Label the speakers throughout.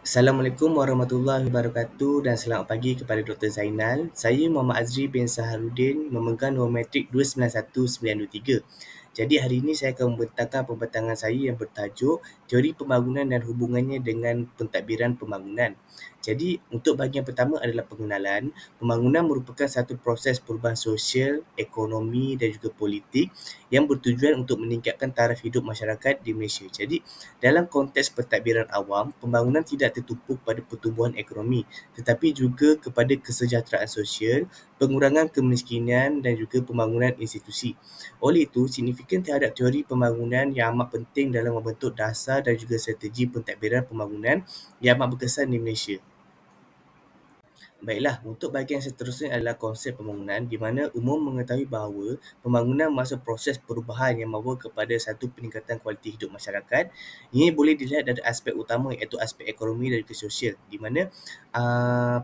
Speaker 1: Assalamualaikum warahmatullahi wabarakatuh dan selamat pagi kepada Dr. Zainal. Saya Muhammad Azri bin Saharudin memegang nombor matrik 291923. Jadi hari ini saya akan membentangkan pembentangan saya yang bertajuk Teori Pembangunan dan Hubungannya dengan Pentadbiran Pembangunan. Jadi untuk bahagian pertama adalah pengenalan. Pembangunan merupakan satu proses perubahan sosial, ekonomi dan juga politik yang bertujuan untuk meningkatkan taraf hidup masyarakat di Malaysia. Jadi dalam konteks pentadbiran awam, pembangunan tidak tertumpu pada pertumbuhan ekonomi tetapi juga kepada kesejahteraan sosial, pengurangan kemiskinan dan juga pembangunan institusi. Oleh itu, signifikan terhadap teori pembangunan yang amat penting dalam membentuk dasar dan juga strategi pentadbiran pembangunan yang amat berkesan di Malaysia. Baiklah, untuk bahagian seterusnya adalah konsep pembangunan di mana umum mengetahui bahawa pembangunan masuk proses perubahan yang membawa kepada satu peningkatan kualiti hidup masyarakat. Ini boleh dilihat dari aspek utama iaitu aspek ekonomi dan juga sosial di mana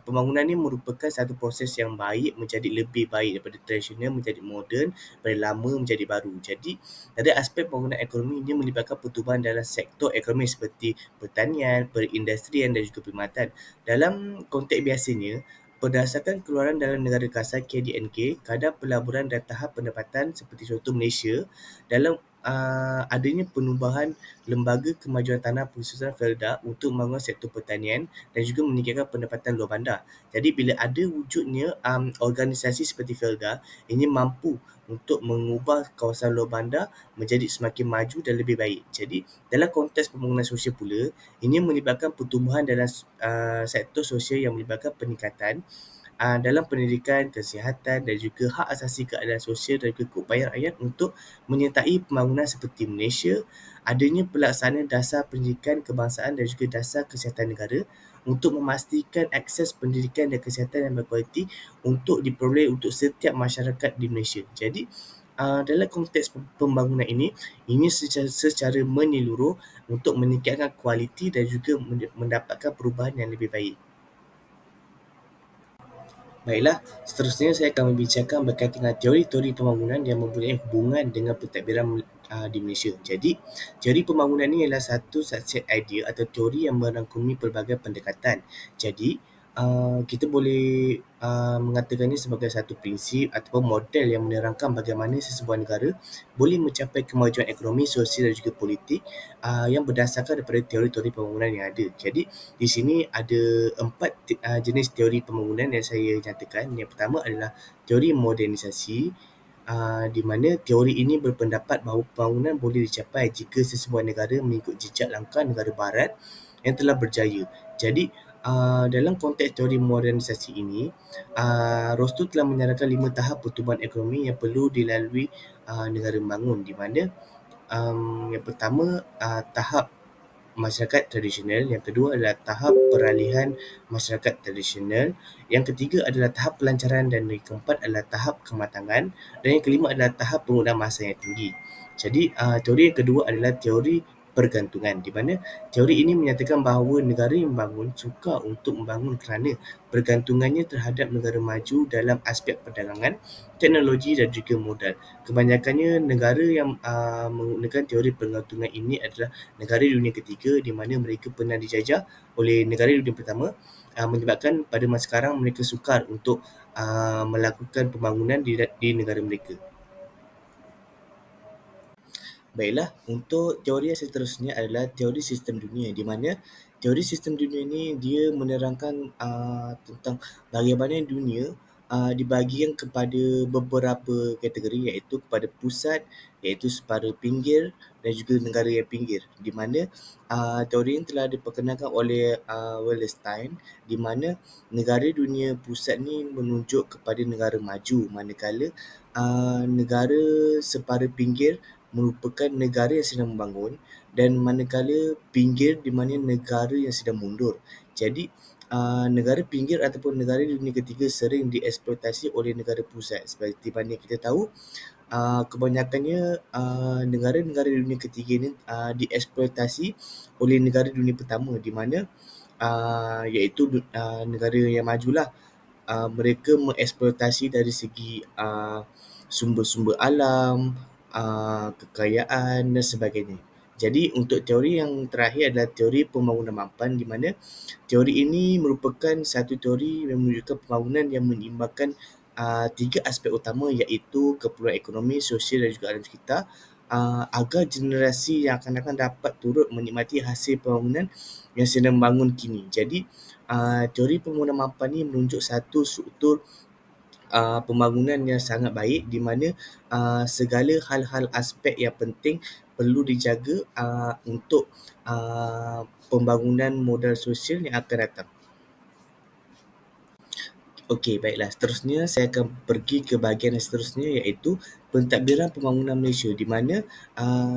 Speaker 1: pembangunan ini merupakan satu proses yang baik menjadi lebih baik daripada tradisional menjadi moden, dari lama menjadi baru. Jadi, dari aspek pembangunan ekonomi ini melibatkan pertumbuhan dalam sektor ekonomi seperti pertanian, perindustrian dan juga perkhidmatan. Dalam konteks biasanya, berdasarkan keluaran dalam negara kasar KDNK, kadar pelaburan dan tahap pendapatan seperti contoh Malaysia, dalam adanya penubuhan Lembaga Kemajuan Tanah Pengurusan Felda untuk membangun sektor pertanian dan juga meningkatkan pendapatan luar bandar. Jadi bila ada wujudnya organisasi seperti Felda, ini mampu untuk mengubah kawasan luar bandar menjadi semakin maju dan lebih baik. Jadi dalam konteks pembangunan sosial pula, ini melibatkan pertumbuhan dalam sektor sosial yang melibatkan peningkatan dalam pendidikan, kesihatan dan juga hak asasi keadilan sosial dan juga keupayaan rakyat untuk menyertai pembangunan seperti Malaysia, adanya pelaksanaan dasar pendidikan kebangsaan dan juga dasar kesihatan negara untuk memastikan akses pendidikan dan kesihatan yang berkualiti untuk diperoleh untuk setiap masyarakat di Malaysia. Jadi, dalam konteks pembangunan ini secara menyeluruh untuk meningkatkan kualiti dan juga mendapatkan perubahan yang lebih baik. Baiklah, seterusnya saya akan membicarakan berkaitan dengan teori-teori pembangunan yang mempunyai hubungan dengan pentadbiran di Malaysia. Jadi, teori pembangunan ini adalah satu set idea atau teori yang merangkumi pelbagai pendekatan. Jadi, kita boleh mengatakannya sebagai satu prinsip ataupun model yang menerangkan bagaimana sesebuah negara boleh mencapai kemajuan ekonomi, sosial dan juga politik yang berdasarkan daripada teori-teori pembangunan yang ada. Jadi, di sini ada empat jenis teori pembangunan yang saya nyatakan. Yang pertama adalah teori modernisasi, di mana teori ini berpendapat bahawa pembangunan boleh dicapai jika sesebuah negara mengikut jejak langkah negara barat yang telah berjaya. Jadi, dalam konteks teori modernisasi ini, Rostu telah menyarankan 5 tahap pertumbuhan ekonomi yang perlu dilalui negara membangun, di mana yang pertama tahap masyarakat tradisional, yang kedua adalah tahap peralihan masyarakat tradisional, yang ketiga adalah tahap pelancaran dan yang keempat adalah tahap kematangan dan yang kelima adalah tahap penggunaan masa yang tinggi. Jadi teori yang kedua adalah teori pergantungan, di mana teori ini menyatakan bahawa negara yang membangun sukar untuk membangun kerana pergantungannya terhadap negara maju dalam aspek perdagangan, teknologi dan juga modal. Kebanyakannya negara yang menggunakan teori pergantungan ini adalah negara dunia ketiga di mana mereka pernah dijajah oleh negara dunia pertama, menyebabkan pada masa sekarang mereka sukar untuk melakukan pembangunan di negara mereka. Baiklah, untuk teori yang seterusnya adalah teori sistem dunia, di mana teori sistem dunia ini dia menerangkan tentang bagaimana dunia dibahagikan kepada beberapa kategori, iaitu kepada pusat, iaitu separuh pinggir dan juga negara yang pinggir, di mana teori ini telah diperkenalkan oleh Wallerstein, di mana negara dunia pusat ni menunjuk kepada negara maju, manakala negara separuh pinggir merupakan negara yang sedang membangun dan manakala pinggir di mana negara yang sedang mundur. Jadi negara pinggir ataupun negara dunia ketiga sering dieksploitasi oleh negara pusat. Seperti mana kita tahu, kebanyakannya negara-negara dunia ketiga ini dieksploitasi oleh negara dunia pertama, di mana iaitu negara yang majulah. Mereka mengeksploitasi dari segi sumber-sumber alam, kekayaan dan sebagainya. Jadi untuk teori yang terakhir adalah teori pembangunan mampan, di mana teori ini merupakan satu teori yang menunjukkan pembangunan yang menyeimbangkan tiga aspek utama, iaitu keperluan ekonomi, sosial dan juga alam sekitar, agar generasi yang akan datang dapat turut menikmati hasil pembangunan yang sedang bangun kini. Jadi teori pembangunan mampan ini menunjuk satu struktur pembangunan yang sangat baik, di mana segala hal-hal aspek yang penting perlu dijaga untuk pembangunan modal sosial yang akan datang. Okey, baiklah. Seterusnya saya akan pergi ke bahagian yang seterusnya, iaitu pentadbiran pembangunan Malaysia, di mana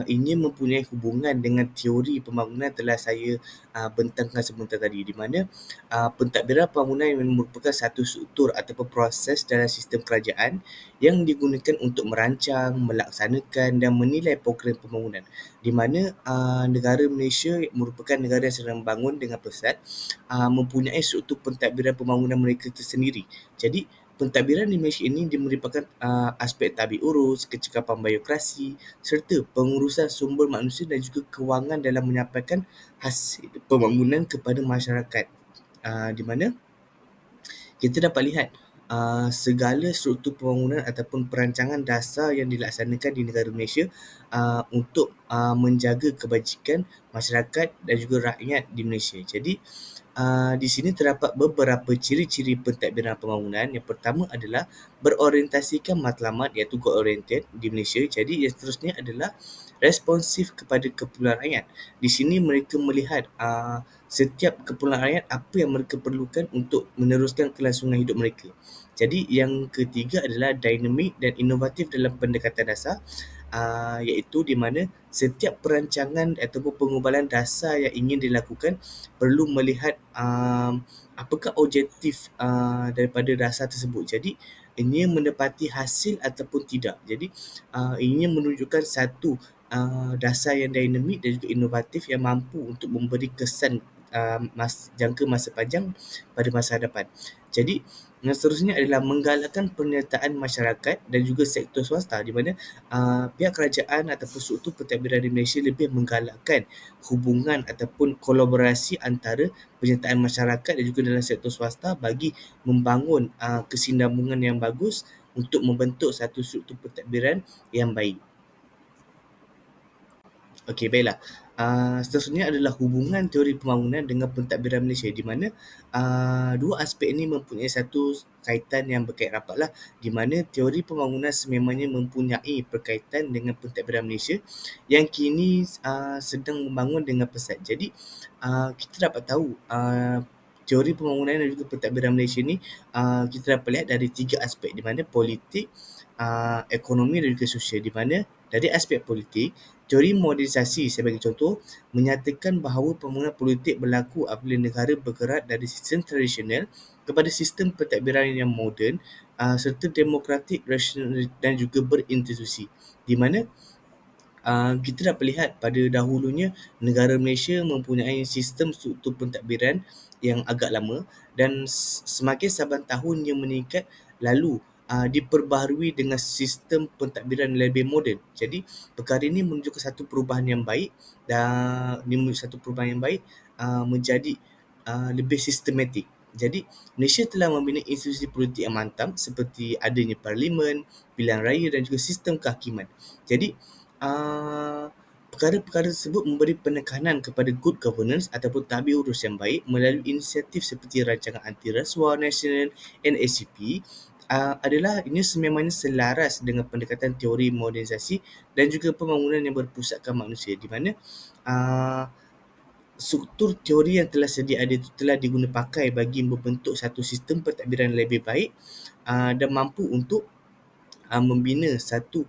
Speaker 1: ini mempunyai hubungan dengan teori pembangunan telah saya bentangkan sebentar tadi, di mana pentadbiran pembangunan yang merupakan satu struktur ataupun proses dalam sistem kerajaan yang digunakan untuk merancang, melaksanakan dan menilai program pembangunan, di mana negara Malaysia merupakan negara yang sedang bangun dengan pesat, mempunyai struktur pentadbiran pembangunan mereka tersendiri. Jadi pentadbiran di Malaysia ini merupakan aspek tabik urus, kecekapan birokrasi serta pengurusan sumber manusia dan juga kewangan dalam menyampaikan hasil pembangunan kepada masyarakat. Di mana kita dapat lihat segala struktur pembangunan ataupun perancangan dasar yang dilaksanakan di negara Malaysia untuk menjaga kebajikan masyarakat dan juga rakyat di Malaysia. Jadi di sini terdapat beberapa ciri-ciri pentadbiran pembangunan. Yang pertama adalah berorientasikan matlamat, iaitu goal oriented di Malaysia. Jadi yang seterusnya adalah responsif kepada keperluan rakyat. Di sini mereka melihat setiap keperluan rakyat apa yang mereka perlukan untuk meneruskan kelangsungan hidup mereka. Jadi yang ketiga adalah dinamik dan inovatif dalam pendekatan dasar, iaitu di mana setiap perancangan ataupun pengubahan dasar yang ingin dilakukan perlu melihat apakah objektif daripada dasar tersebut. Jadi ini menepati hasil ataupun tidak. Jadi ini menunjukkan satu dasar yang dinamik dan juga inovatif yang mampu untuk memberi kesan jangka masa panjang pada masa hadapan. Jadi yang seterusnya adalah menggalakkan penyertaan masyarakat dan juga sektor swasta, di mana pihak kerajaan ataupun struktur pentadbiran di Malaysia lebih menggalakkan hubungan ataupun kolaborasi antara penyertaan masyarakat dan juga dalam sektor swasta bagi membangun kesinambungan yang bagus untuk membentuk satu struktur pentadbiran yang baik. Okey, baiklah. Seterusnya adalah hubungan teori pembangunan dengan pentadbiran Malaysia, di mana dua aspek ini mempunyai satu kaitan yang berkait rapatlah, di mana teori pembangunan sememangnya mempunyai berkaitan dengan pentadbiran Malaysia yang kini sedang membangun dengan pesat. Jadi kita dapat tahu teori pembangunan dan juga pentadbiran Malaysia ni kita dapat lihat dari tiga aspek, di mana politik, ekonomi dan juga sosial. Di mana dari aspek politik, teori modernisasi sebagai contoh menyatakan bahawa pembangunan politik berlaku apabila negara bergerak dari sistem tradisional kepada sistem pentadbiran yang moden serta demokratik, rasional dan juga berinstitusi. Di mana kita dapat lihat pada dahulunya negara Malaysia mempunyai sistem struktur pentadbiran yang agak lama, dan semakin saban tahun yang meningkat lalu diperbaharui dengan sistem pentadbiran lebih moden. Jadi perkara ini menunjukkan satu perubahan yang baik, dan menjadi lebih sistematik. Jadi Malaysia telah membina institusi politik yang mantap seperti adanya parlimen, pilihan raya dan juga sistem kehakiman. Jadi perkara-perkara tersebut memberi penekanan kepada good governance ataupun tabik urus yang baik melalui inisiatif seperti rancangan anti rasuah nasional NACP. Adalah ini sememangnya selaras dengan pendekatan teori modernisasi dan juga pembangunan yang berpusatkan manusia, di mana struktur teori yang telah sedia ada itu telah diguna pakai bagi membentuk satu sistem pentadbiran lebih baik dan mampu untuk membina satu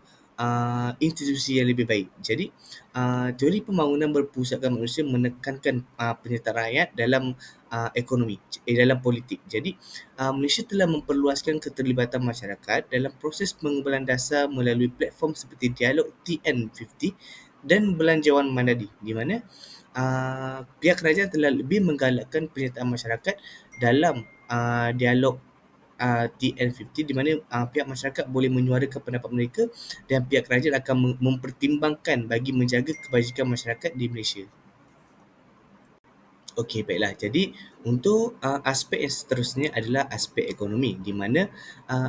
Speaker 1: institusi yang lebih baik. Jadi teori pembangunan berpusatkan manusia menekankan penyertaan rakyat dalam ekonomi, dalam politik. Jadi Malaysia telah memperluaskan keterlibatan masyarakat dalam proses pengumpulan dasar melalui platform seperti dialog TN50 dan belanjawan mandiri, di mana pihak kerajaan telah lebih menggalakkan penyertaan masyarakat dalam dialog TN50 di mana pihak masyarakat boleh menyuarakan pendapat mereka dan pihak kerajaan akan mempertimbangkan bagi menjaga kebajikan masyarakat di Malaysia. Okey, baiklah. Jadi untuk aspek yang seterusnya adalah aspek ekonomi, di mana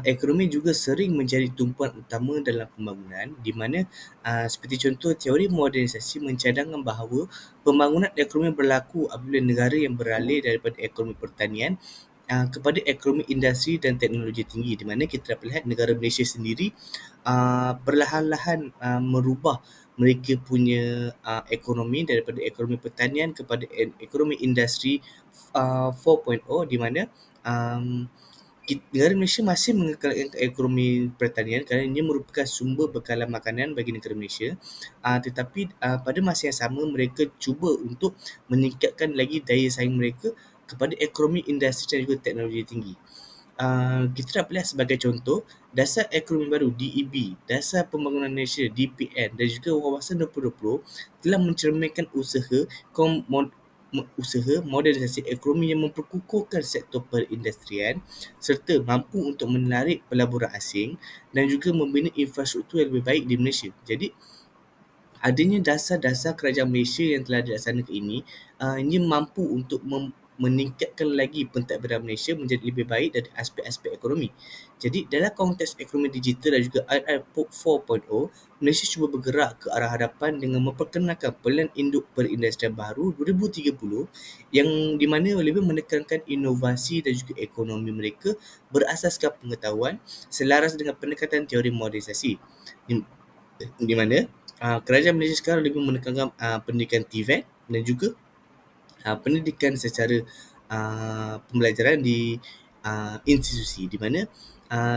Speaker 1: ekonomi juga sering menjadi tumpuan utama dalam pembangunan, di mana seperti contoh teori modernisasi mencadangkan bahawa pembangunan ekonomi berlaku apabila negara yang beralih daripada ekonomi pertanian kepada ekonomi industri dan teknologi tinggi, di mana kita dapat lihat negara Malaysia sendiri perlahan-lahan merubah mereka punya ekonomi daripada ekonomi pertanian kepada ekonomi industri 4.0, di mana negara Malaysia masih mengekalkan ekonomi pertanian kerana ia merupakan sumber bekalan makanan bagi negara Malaysia, tetapi pada masa yang sama mereka cuba untuk meningkatkan lagi daya saing mereka kepada ekonomi industri dan juga teknologi tinggi. Kita dapat lihat sebagai contoh Dasar Ekonomi Baru DEB, Dasar Pembangunan Malaysia DPN dan juga Wawasan 2020 telah mencerminkan usaha modernisasi ekonomi yang memperkukuhkan sektor perindustrian serta mampu untuk menarik pelaburan asing dan juga membina infrastruktur yang lebih baik di Malaysia. Jadi adanya dasar-dasar kerajaan Malaysia yang telah dilaksanakan ini, ia mampu untuk meningkatkan lagi pentadbiran Malaysia menjadi lebih baik dari aspek-aspek ekonomi. Jadi dalam konteks ekonomi digital dan juga IR 4.0, Malaysia cuba bergerak ke arah hadapan dengan memperkenalkan Pelan Induk Perindustrian Baru 2030 yang di mana lebih menekankan inovasi dan juga ekonomi mereka berasaskan pengetahuan selaras dengan pendekatan teori modernisasi. Di mana kerajaan Malaysia sekarang lebih menekankan pendidikan TVET dan juga pendidikan secara pembelajaran di institusi, di mana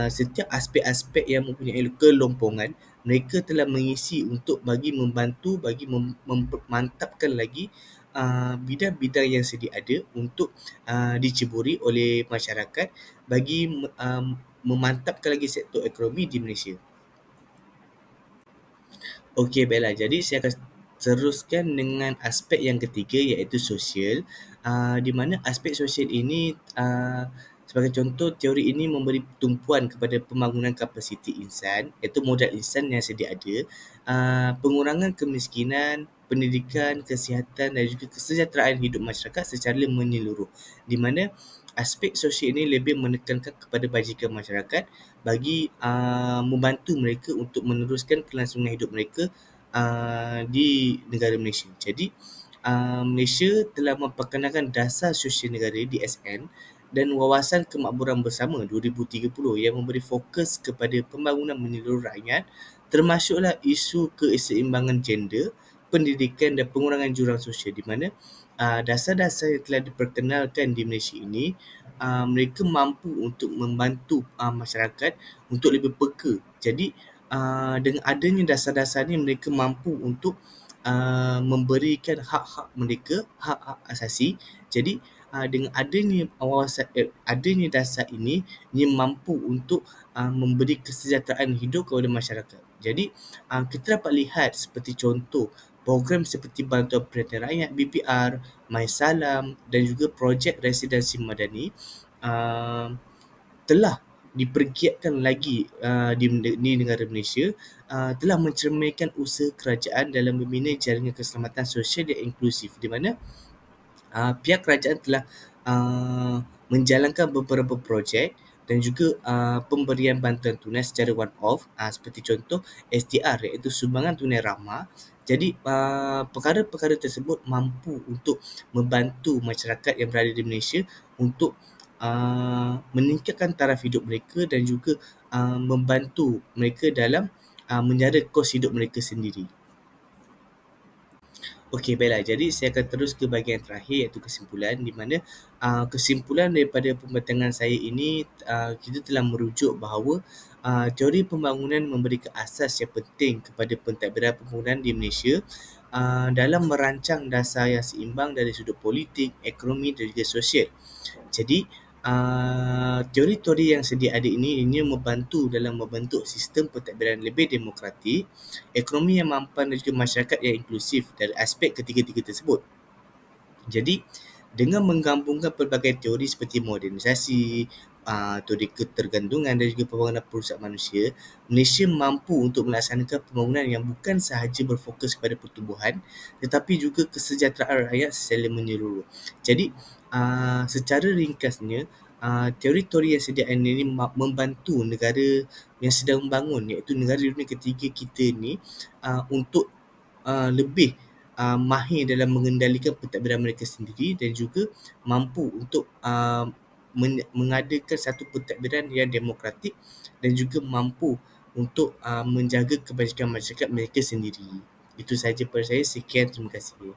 Speaker 1: setiap aspek-aspek yang mempunyai kelompongan mereka telah mengisi untuk bagi membantu bagi memantapkan lagi bidang-bidang yang sedia ada untuk diceburi oleh masyarakat bagi memantapkan lagi sektor ekonomi di Malaysia. Okey, baiklah. Jadi saya akan teruskan dengan aspek yang ketiga iaitu sosial, di mana aspek sosial ini sebagai contoh teori ini memberi tumpuan kepada pembangunan kapasiti insan iaitu modal insan yang sedia ada, pengurangan kemiskinan, pendidikan, kesihatan dan juga kesejahteraan hidup masyarakat secara menyeluruh, di mana aspek sosial ini lebih menekankan kepada bajikan masyarakat bagi membantu mereka untuk meneruskan kelangsungan hidup mereka di negara Malaysia. Jadi Malaysia telah memperkenalkan Dasar Sosial Negara DSN dan Wawasan Kemakmuran Bersama 2030 yang memberi fokus kepada pembangunan menyeluruh rakyat, termasuklah isu keseimbangan gender, pendidikan dan pengurangan jurang sosial, di mana dasar-dasar yang telah diperkenalkan di Malaysia ini mereka mampu untuk membantu masyarakat untuk lebih peka. Jadi dengan adanya dasar-dasar ni mereka mampu untuk memberikan hak-hak mereka, hak-hak asasi. Jadi dengan adanya dasar ini, ia mampu untuk memberi kesejahteraan hidup kepada masyarakat. Jadi kita dapat lihat seperti contoh program seperti Bantuan Perhentian Rakyat BPR, MySalam dan juga projek residensi madani telah dipergiatkan lagi di negara Malaysia, telah mencerminkan usaha kerajaan dalam membina jaringan keselamatan sosial yang inklusif, di mana pihak kerajaan telah menjalankan beberapa projek dan juga pemberian bantuan tunai secara one-off, seperti contoh STR iaitu Sumbangan Tunai Rahmah. Jadi perkara-perkara tersebut mampu untuk membantu masyarakat yang berada di Malaysia untuk meningkatkan taraf hidup mereka dan juga membantu mereka dalam menjara kos hidup mereka sendiri. Okey, baiklah. Jadi saya akan terus ke bahagian terakhir iaitu kesimpulan, di mana kesimpulan daripada pembentangan saya ini kita telah merujuk bahawa teori pembangunan memberikan asas yang penting kepada pentadbiran pembangunan di Malaysia dalam merancang dasar yang seimbang dari sudut politik, ekonomi dan juga sosial. Jadi teori-teori yang sedia ada ini membantu dalam membentuk sistem pentadbiran lebih demokratik, ekonomi yang mampan dan juga masyarakat yang inklusif dari aspek ketiga-tiga tersebut. Jadi dengan menggabungkan pelbagai teori seperti modernisasi, teori ketergantungan dan juga pembangunan perusahaan manusia, Malaysia mampu untuk melaksanakan pembangunan yang bukan sahaja berfokus kepada pertumbuhan tetapi juga kesejahteraan rakyat secara menyeluruh. Jadi secara ringkasnya, teori-teori yang sedia ini membantu negara yang sedang membangun, iaitu negara dunia ketiga kita ni, untuk lebih mahir dalam mengendalikan pentadbiran mereka sendiri dan juga mampu untuk mengadakan satu pentadbiran yang demokratik dan juga mampu untuk menjaga kebajikan masyarakat mereka sendiri. Itu sahaja daripada saya. Sekian, terima kasih.